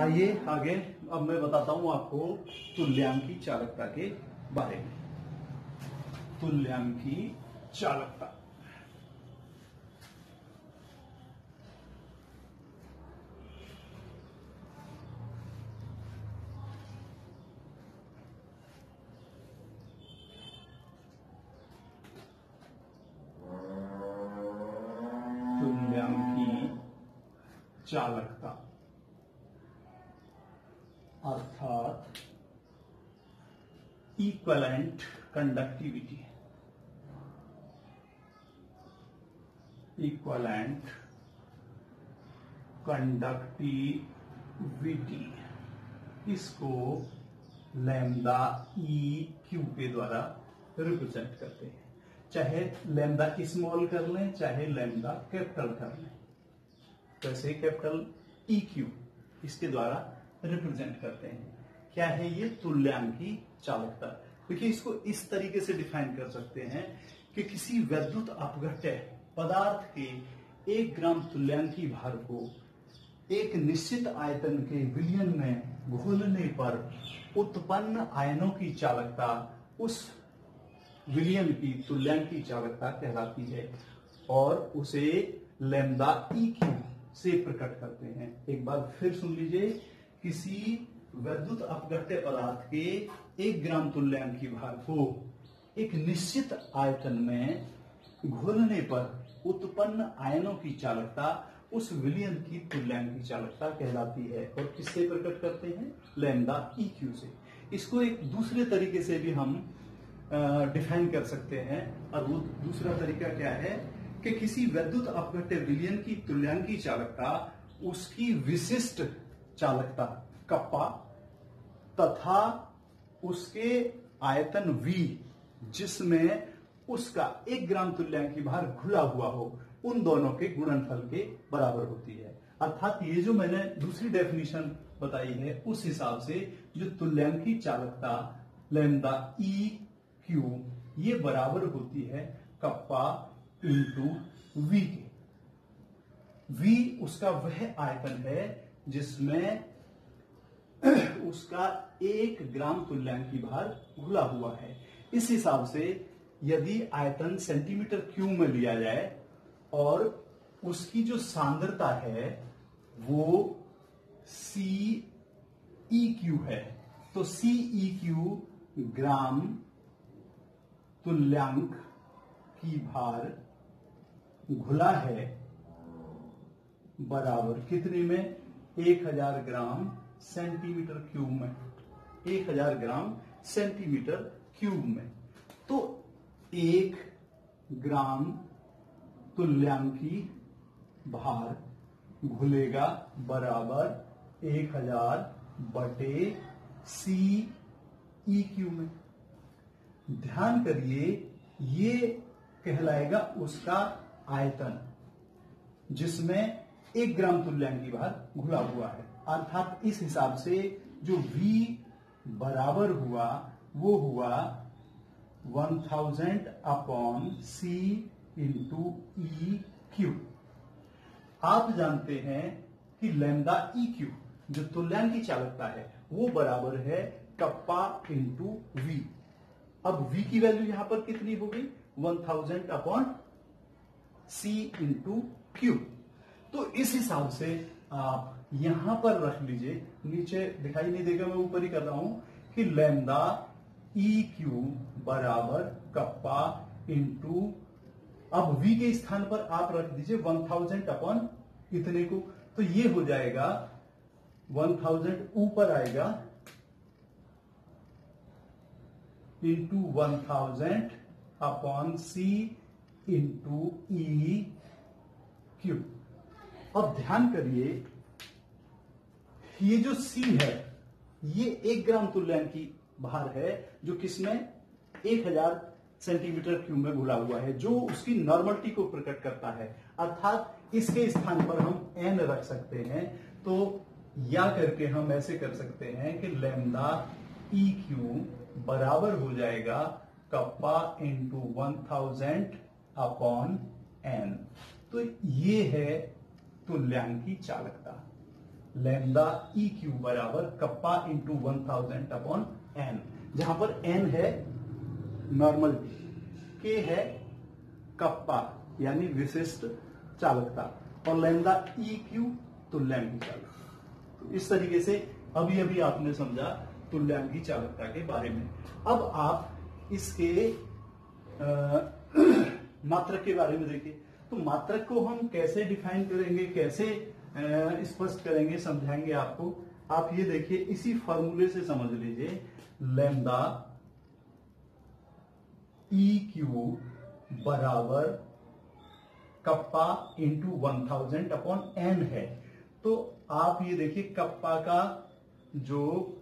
आइए आगे अब मैं बताता हूं आपको तुल्यांकी चालकता के बारे में। तुल्यांकी चालकता चालकता अर्थात इक्विवेलेंट कंडक्टिविटी। इक्विवेलेंट कंडक्टिविटी इसको लैम्डा ई क्यू के द्वारा रिप्रेजेंट करते हैं। चाहे लैम्डा स्मॉल कर लें चाहे लैम्डा कैपिटल कर लें, वैसे कैपिटल ई क्यू इसके द्वारा रिप्रेजेंट करते हैं। क्या है ये? तुल्यांकी चालकता। देखिए इसको इस तरीके से डिफाइन कर सकते हैं कि किसी वैद्युत अपघट्य पदार्थ के 1 ग्राम तुल्यांकी भार को एक निश्चित आयतन के विलयन में घोलने पर उत्पन्न आयनों की चालकता उस विलयन की तुल्यांकी चालकता कहलाती है और उसे लैम्डा ई क्यू से प्रकट करते हैं। एक बार फिर सुन लीजिए, किसी वैद्युत अपघट्य पदार्थ के 1 ग्राम तुल्यांकी भार को एक निश्चित आयतन में घोलने पर उत्पन्न आयनों की चालकता उस विलयन की तुल्यांकी चालकता कहलाती है और किससे प्रकट करते हैं? लैम्डा ई क्यू से। इसको एक दूसरे तरीके से भी हम डिफाइन कर सकते हैं और वो दूसरा तरीका क्या है कि किसी वैद्युत अपघट्य विलयन की तुल्यांकी चालकता उसकी विशिष्ट चालकता कप्पा तथा उसके आयतन V जिसमें उसका 1 ग्राम तुल्यांकी भार घुला हुआ हो, उन दोनों के गुणनफल के बराबर होती है। अर्थात ये जो मैंने दूसरी डेफिनेशन बताई है उस हिसाब से जो तुल्यांकी चालकता लैम्डा ई क्यू ये बराबर होती है कप्पा इंटू V के। V उसका वह आयतन है जिसमें उसका 1 ग्राम तुल्यांकी भार घुला हुआ है। इस हिसाब से यदि आयतन सेंटीमीटर क्यूब में लिया जाए और उसकी जो सांद्रता है वो CEQ है, तो CEQ ग्राम तुल्यांक की भार घुला है बराबर कितने में? 1000 ग्राम सेंटीमीटर क्यूब में। 1000 ग्राम सेंटीमीटर क्यूब में। तो 1 ग्राम तुल्यांकी भार घुलेगा बराबर 1000 बटे CEQ में। ध्यान करिए ये कहलाएगा उसका आयतन जिसमें 1 ग्राम तुल्यांकी भार घुला हुआ है। अर्थात इस हिसाब से जो V बराबर हुआ वो हुआ 1000 upon C into E Q. आप जानते हैं कि लैम्डा ई क्यू जो तुल्यांकी चालकता है वो बराबर है कप्पा इंटू V। अब V की वैल्यू यहां पर कितनी हो गई? 1000 अपॉन C इंटू क्यू। तो इस हिसाब से आप यहां पर रख लीजिए, नीचे दिखाई नहीं देगा मैं ऊपर ही कर रहा हूं कि लैम्डा ई क्यू बराबर कप्पा इंटू, अब V के स्थान पर आप रख दीजिए 1000 अपॉन इतने को, तो ये हो जाएगा 1000 ऊपर आएगा into 1000 upon C into E Q. अब ध्यान करिए ये जो C है ये 1 ग्राम तुल्यांकी भार है जो किसमें 1000 सेंटीमीटर क्यूब में घुला हुआ है, जो उसकी नॉर्मलिटी को प्रकट करता है। अर्थात इसके स्थान पर हम n रख सकते हैं, तो या करके हम ऐसे कर सकते हैं कि लैम्डा ई क्यू बराबर हो जाएगा कप्पा इंटू 1000 अपॉन n। तो ये है तुल्यांकी चालकता। लैम्डा ई क्यू बराबर कप्पा इंटू 1000 अपॉन एन, जहां पर एन है नॉर्मल के है कप्पा यानी विशिष्ट चालकता, और लैम्डा ई क्यू तुल्यांकी चालकता। तो इस तरीके से अभी अभी आपने समझा तुल्यांकी चालकता के बारे में। अब आप इसके मात्रक के बारे में देखिए। तो मात्रक को हम कैसे डिफाइन करेंगे, कैसे स्पष्ट करेंगे, समझाएंगे आपको। आप ये देखिए, इसी फॉर्मूले से समझ लीजिए, लैम्डा ई क्यू बराबर कप्पा इंटू 1000 अपॉन एन है। तो आप ये देखिए, कप्पा का जो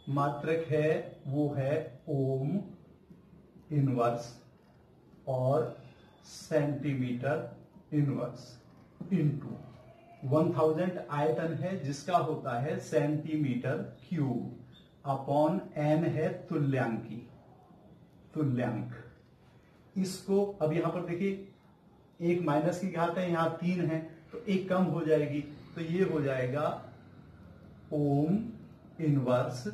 मात्रक है वो है ओम इनवर्स और सेंटीमीटर इनवर्स इंटू 1000 आयतन है जिसका होता है सेंटीमीटर क्यूब अपॉन एन है तुल्यांकी, तुल्यांक। इसको अब यहां पर देखिए, एक माइनस की घात है, यहां 3 है, तो एक कम हो जाएगी, तो ये हो जाएगा ओम इनवर्स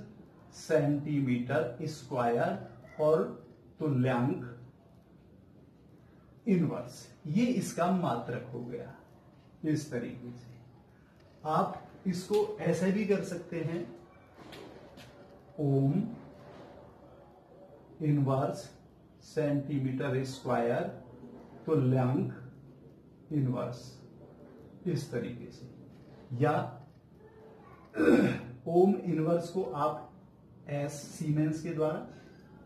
सेंटीमीटर स्क्वायर और तुल्यांक इनवर्स। ये इसका मात्रक हो गया। इस तरीके से आप इसको ऐसे भी कर सकते हैं, ओम इनवर्स सेंटीमीटर स्क्वायर तुल्यांक इनवर्स, इस तरीके से। या ओम इनवर्स को आप एस सीमेंस के द्वारा,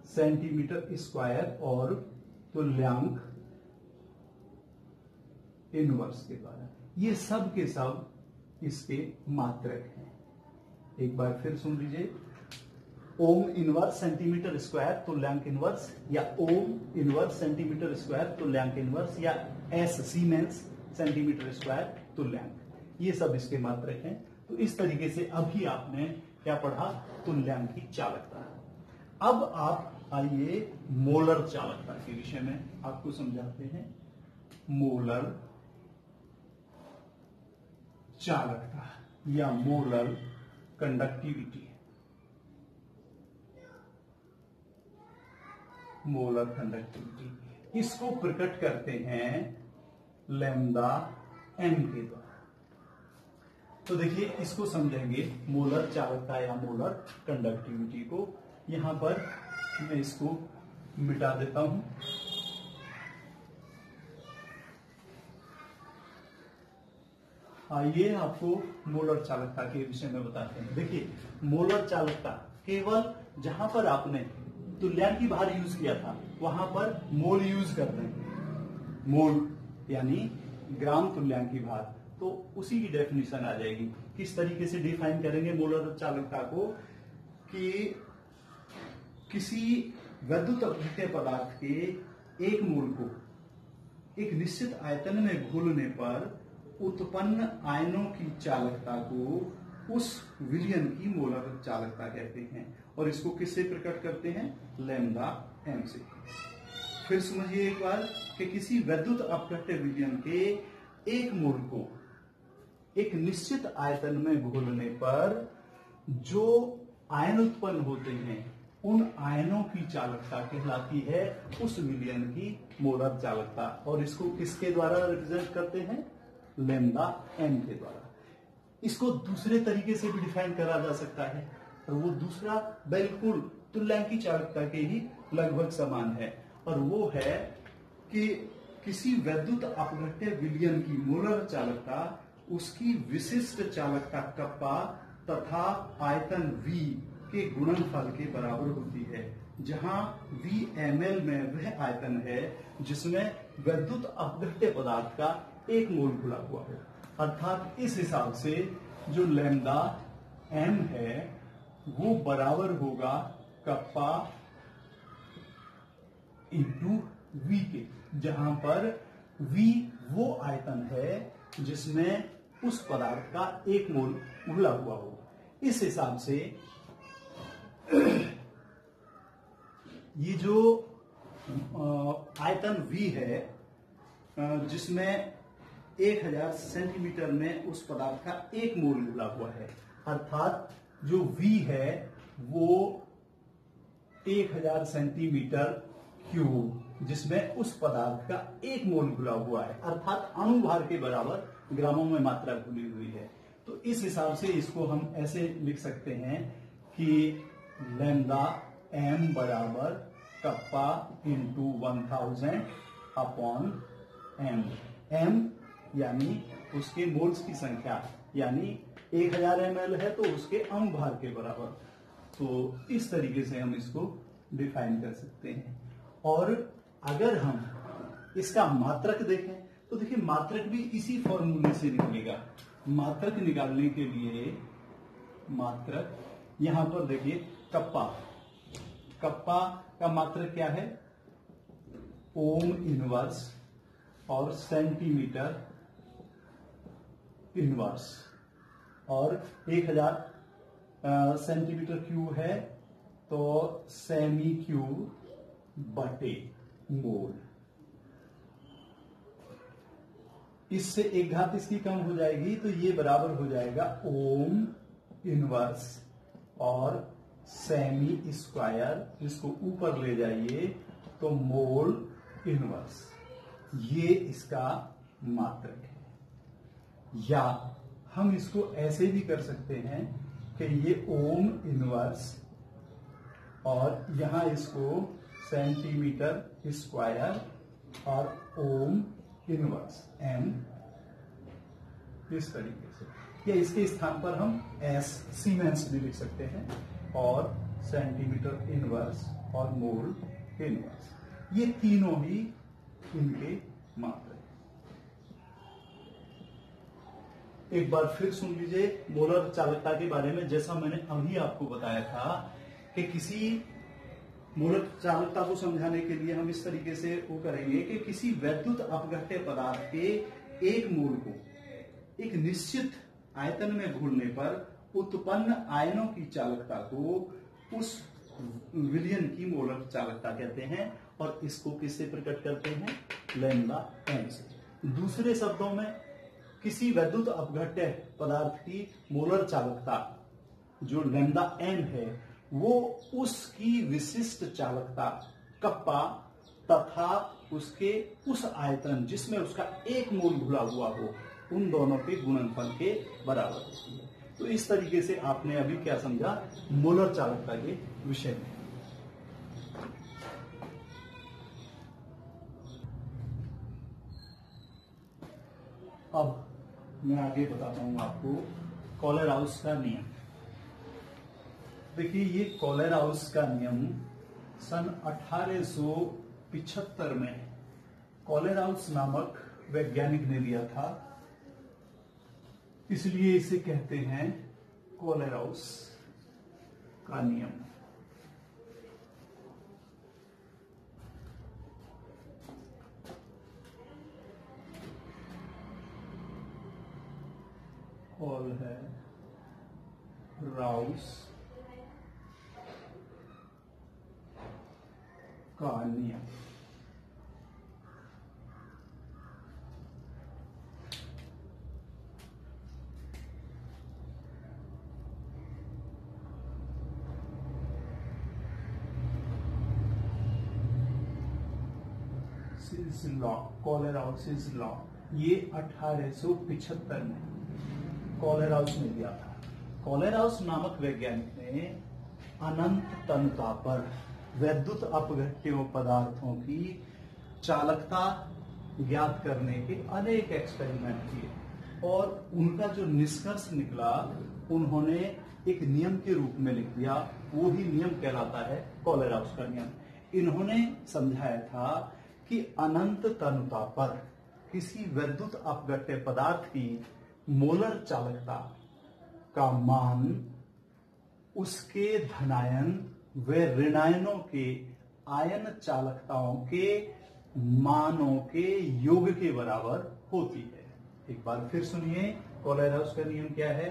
सेंटीमीटर स्क्वायर और तुल्यांक इनवर्स के द्वारा, ये सब के सब इसके मात्रक हैं। एक बार फिर सुन लीजिए, ओम इनवर्स सेंटीमीटर स्क्वायर तुल्यांक इनवर्स, या ओम इनवर्स सेंटीमीटर स्क्वायर तुल्यांक इनवर्स, या एस सीमेंस सेंटीमीटर स्क्वायर तुल्यांक, ये सब इसके मात्रक हैं। तो इस तरीके से अभी आपने क्या पढ़ा, तुल्यांकी चालकता। अब आप आइए मोलर चालकता के विषय में आपको समझाते हैं। मोलर चालकता या मोलर कंडक्टिविटी, मोलर कंडक्टिविटी, इसको प्रकट करते हैं लैम्डा एम के द्वारा। तो देखिए, इसको समझेंगे मोलर चालकता या मोलर कंडक्टिविटी को। यहां पर मैं इसको मिटा देता हूं। आइए आपको मोलर चालकता के विषय में बताते हैं। देखिए, मोलर चालकता केवल जहां पर आपने तुल्यांकी भार यूज किया था वहां पर मोल यूज करते हैं। मोल यानी ग्राम तुल्यांकी भार, तो उसी की डेफिनेशन आ जाएगी। किस तरीके से डिफाइन करेंगे मोलर चालकता को, कि किसी विद्युत अपघट्य पदार्थ के एक मोल को एक निश्चित आयतन में घोलने पर उत्पन्न आयनों की चालकता को उस विलयन की मोलर चालकता कहते हैं। और इसको किससे प्रकट करते हैं, लैम्डा एम से। फिर समझिए एक बार, कि किसी विद्युत अपघट्य विलयन के एक मोल को एक निश्चित आयतन में घोलने पर जो आयन उत्पन्न होते हैं उन आयनों की चालकता कहलाती है उस विलयन की मोलर चालकता। और इसको किसके द्वारा रिप्रेजेंट करते हैं, लैम्डा एम के द्वारा। इसको दूसरे तरीके से भी डिफाइन करा जा सकता है, और वो दूसरा बिल्कुल तुल्यांकी चालकता के ही लगभग समान है, और वो है कि किसी विद्युत अपघट्य विलयन की मोलर चालकता उसकी विशिष्ट चालकता कप्पा तथा आयतन V के गुणनफल के बराबर होती है, जहां V ml में वह आयतन है जिसमें विद्युत अपघट्य पदार्थ का एक मोल घुला हुआ हो। अर्थात इस हिसाब से जो लैम्डा m है वो बराबर होगा कप्पा इंटू V के, जहां पर V वो आयतन है जिसमें उस पदार्थ का एक मोल घुला हुआ हो। इस हिसाब से ये जो आयतन V है जिसमें 1000 सेंटीमीटर में उस पदार्थ का 1 मोल घुला हुआ है, अर्थात जो V है वो 1000 सेंटीमीटर क्यूब, जिसमें उस पदार्थ का 1 मोल घुला हुआ है, अर्थात अणुभार के बराबर ग्रामों में मात्रा घुली हुई है। तो इस हिसाब से इसको हम ऐसे लिख सकते हैं कि लैम्डा m बराबर kappa into 1000 upon m। m यानी उसके मोल्स की संख्या, यानी 1000 ml है तो उसके अणुभार के बराबर। तो इस तरीके से हम इसको डिफाइन कर सकते हैं। और अगर हम इसका मात्रक देखें तो देखिए मात्रक भी इसी फॉर्मूले से निकलेगा। मात्रक निकालने के लिए मात्रक यहां पर देखिए कप्पा, कप्पा का मात्रक क्या है, ओम इनवर्स और सेंटीमीटर इनवर्स, और 1000 सेंटीमीटर क्यूब है तो सेमी क्यूब बटे मोल। इससे एक घात इसकी कम हो जाएगी तो ये बराबर हो जाएगा ओम इनवर्स और सेमी स्क्वायर, इसको ऊपर ले जाइए तो मोल इनवर्स। ये इसका मात्रक है। या हम इसको ऐसे भी कर सकते हैं कि ये ओम इनवर्स और यहां इसको सेंटीमीटर स्क्वायर और ओम इनवर्स m, इस तरीके से, या इसके स्थान पर हम s सीमेंस भी लिख सकते हैं, और सेंटीमीटर इनवर्स और मोल इनवर्स, ये तीनों ही इनके मात्रक। एक बार फिर सुन लीजिए मोलर चालकता के बारे में। जैसा मैंने अभी आपको बताया था कि किसी मोलर चालकता को समझाने के लिए हम इस तरीके से वो करेंगे कि किसी वैद्युत अपघट्य पदार्थ के एक मोल को एक निश्चित आयतन में घोलने पर उत्पन्न आयनों की चालकता को उस विलयन की मोलर चालकता कहते हैं, और इसको किससे प्रकट करते हैं, लैम्डा m से। दूसरे शब्दों में किसी वैद्युत अपघट्य पदार्थ की मोलर चालकता जो लैम्डा m है वो उसकी विशिष्ट चालकता कप्पा तथा उसके उस आयतन जिसमें उसका 1 मोल घुला हुआ हो, उन दोनों के गुणनफल के बराबर होती है। तो इस तरीके से आपने अभी क्या समझा मोलर चालकता के विषय में। अब मैं आगे बताता हूं आपको कॉलर-हाउस का नियम। देखिए ये कॉलर-हाउस का नियम सन 1875 में कॉलर-हाउस नामक वैज्ञानिक ने दिया था, इसलिए इसे कहते हैं कॉलर-हाउस का नियम। कॉलर-हाउस का नियम। लॉ, कॉलर-हाउस लॉ, ये 1875 में कॉलर-हाउस ने दिया था। कॉलर-हाउस नामक वैज्ञानिक ने अनंत तनता पर वैद्युत अपघट्य पदार्थों की चालकता ज्ञात करने के अनेक एक्सपेरिमेंट किए, और उनका जो निष्कर्ष निकला उन्होंने एक नियम के रूप में लिख दिया। वो ही नियम कहलाता है कॉलर-हाउस का नियम। इन्होंने समझाया था कि अनंत तनुता पर किसी वैद्युत अपघट्य पदार्थ की मोलर चालकता का मान उसके धनायन व ऋणायनों के आयन चालकताओं के मानों के योग के बराबर होती है। एक बार फिर सुनिए कॉलर-हाउस का नियम क्या है।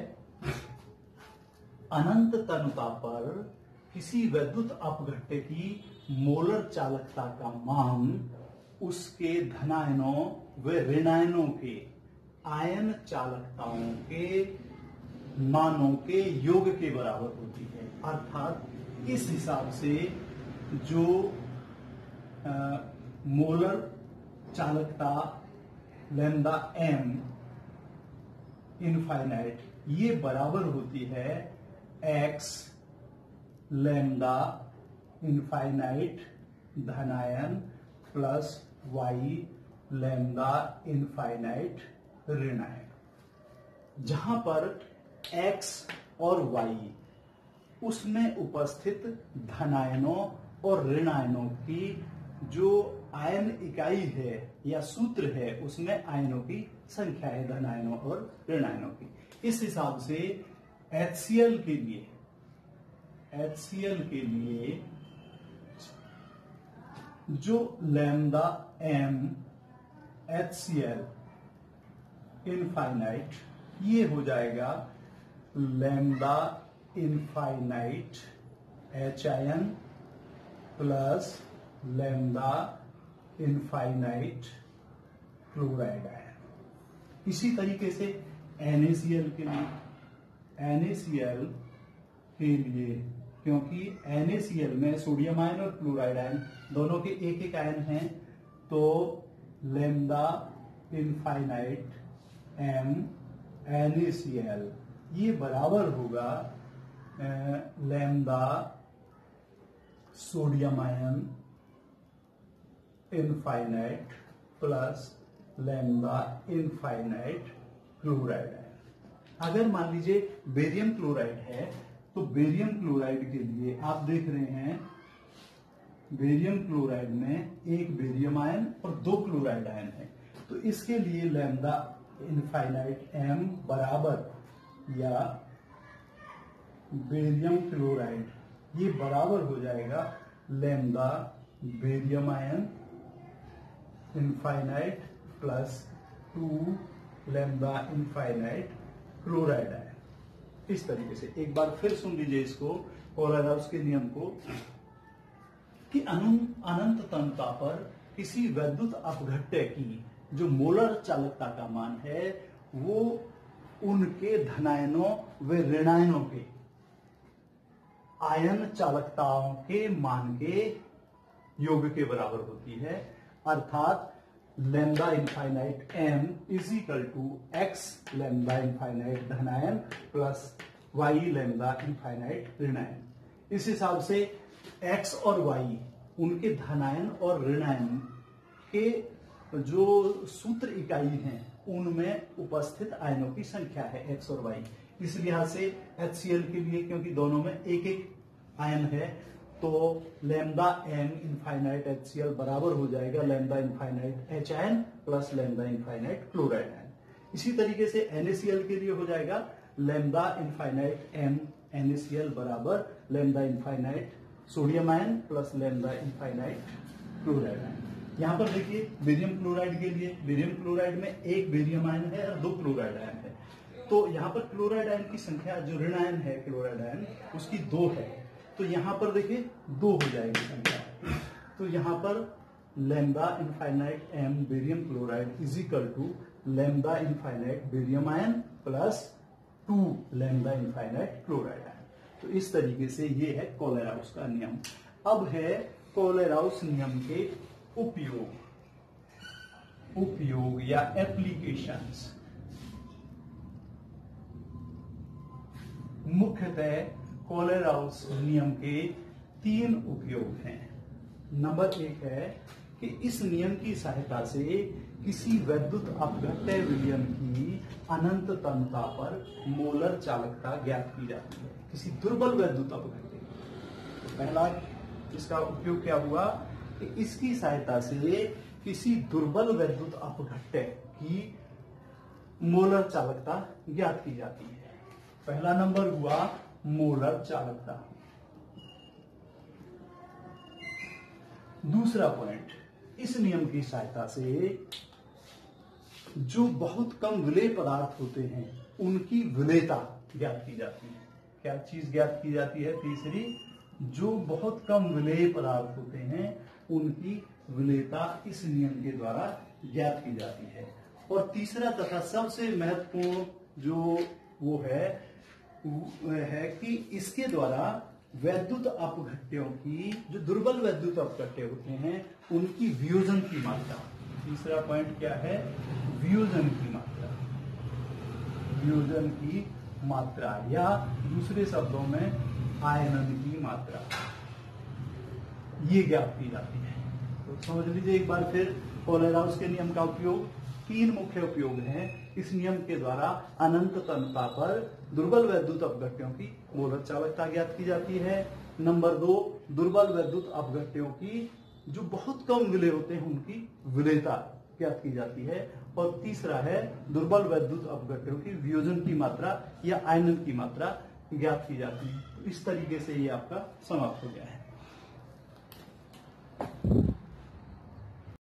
अनंत तनुता पर किसी वैद्युत अपघट्य की मोलर चालकता का मान उसके धनायनों व ऋणायनों के आयन चालकताओं के मानों के योग के बराबर होती है। अर्थात इस हिसाब से जो मोलर चालकता लैम्डा m इनफाइनाइट ये बराबर होती है x लैम्डा इनफाइनाइट धनायन प्लस y लैम्डा इनफाइनाइट ऋणायन। जहां पर x और y उसमें उपस्थित धनायनों और ऋणायनों की जो आयन इकाई है या सूत्र है उसमें आयनों की संख्या है, धनायनों और ऋणायनों की। इस हिसाब से HCl के लिए जो लैम्डा m HCl इनफाइनाइट ये हो जाएगा lambda infinite HIN plus lambda infinite chloride ion. इसी तरीके से NaCl के लिए क्योंकि NaCl में सोडियम आयन और क्लोराइड आयन दोनों के एक एक आयन हैं, तो लैम्डा इनफाइनाइट m NaCl ये बराबर होगा lambda sodium ion infinite plus lambda infinite chloride ion. अगर मान लीजिए बेरियम क्लोराइड है तो बेरियम क्लोराइड के लिए आप देख रहे हैं बेरियम क्लोराइड में एक बेरियम आयन और दो क्लोराइड आयन है, तो इसके लिए लैम्डा इनफाइनाइट m बराबर या बेरियम क्लोराइड ये बराबर हो जाएगा lambda barium ion infinite plus 2 lambda infinite chloride ion. इस तरीके से एक बार फिर सुन लीजिए इसको कोलराउस के नियम को कि अनंत तन्यता पर किसी वैद्युत अपघट्य की जो मोलर चालकता का मान है वो उनके धनायनों व ऋणायनों के आयन चालकताओं के मान के योग के बराबर होती है। अर्थात lambda infinite m is equal to x lambda infinite धनायन प्लस y लैम्डा इनफाइनाइट ऋणायन। इस हिसाब से x और y उनके धनायन और ऋणायन के जो सूत्र इकाई हैं उनमें उपस्थित आयनों की संख्या है x और y। इस लिहाज से HCl के लिए क्योंकि दोनों में एक एक आयन है तो लैम्डा m इनफाइनाइट HCl बराबर हो जाएगा lambda infinite HIN plus lambda infinite chloride ion. इसी तरीके से NaCl के लिए हो जाएगा लैम्डा इनफाइनाइट m NaCl बराबर lambda infinite sodium ion plus lambda infinite chloride ion. यहाँ पर देखिए बेरियम क्लोराइड के लिए बेरियम क्लोराइड में एक बेरियम आयन है और दो क्लोराइड आयन है, तो यहाँ पर क्लोराइड आयन की संख्या जो ऋण आयन है क्लोराइड आयन उसकी 2 है, तो यहाँ पर देखिए 2 हो जाएगी संख्या। तो यहाँ पर lambda infinite m barium chloride is equal to lambda infinite barium ion plus 2 lambda infinite chloride ion. तो इस तरीके से ये है कोलेराउस का नियम। अब है कोलेराउस नियम के उपयोग या एप्लीकेशंस। मुख्यतः कोलेराउस नियम के 3 उपयोग हैं। नंबर 1 है कि इस नियम की सहायता से किसी वैद्युत अपघट्य विलयन की अनंत तन्यता पर मोलर चालकता ज्ञात की जाती है, किसी दुर्बल वैद्युत अपघट्य। तो पहला इसका उपयोग क्या हुआ कि इसकी सहायता से किसी दुर्बल वैद्युत अपघट्य की मोलर चालकता ज्ञात की जाती है। पहला नंबर हुआ मोलर चालकता। दूसरा पॉइंट, इस नियम की सहायता से जो बहुत कम विलेय पदार्थ होते हैं उनकी विलेयता ज्ञात की जाती है। क्या चीज ज्ञात की जाती है? तीसरी, जो बहुत कम विलेय पदार्थ होते हैं उनकी विलेयता इस नियम के द्वारा ज्ञात की जाती है। और तीसरा तथा सबसे महत्वपूर्ण जो वो है कि इसके द्वारा वैद्युत अपघट्यों की, जो दुर्बल वैद्युत अपघट्य होते हैं, उनकी वियोजन की मात्रा। तीसरा पॉइंट क्या है? वियोजन की मात्रा। वियोजन की मात्रा या दूसरे शब्दों में आयनन की मात्रा, ये ज्ञात की जाती है। तो समझ लीजिए एक बार फिर, कोलेराउस के नियम का उपयोग, तीन मुख्य उपयोग हैं। इस नियम के द्वारा अनंत तन्यता पर दुर्बल वैद्युत अपघट्यों की मोलर चालकता ज्ञात की जाती है। नंबर 2, दुर्बल वैद्युत अपघट्यों की जो बहुत कम विलेय होते हैं उनकी विलेयता ज्ञात की जाती है। और तीसरा है दुर्बल वैद्युत अपघट्यों की वियोजन की मात्रा या आयनन की मात्रा ज्ञात की जाती है। तो इस तरीके से ये आपका समाप्त हो गया है।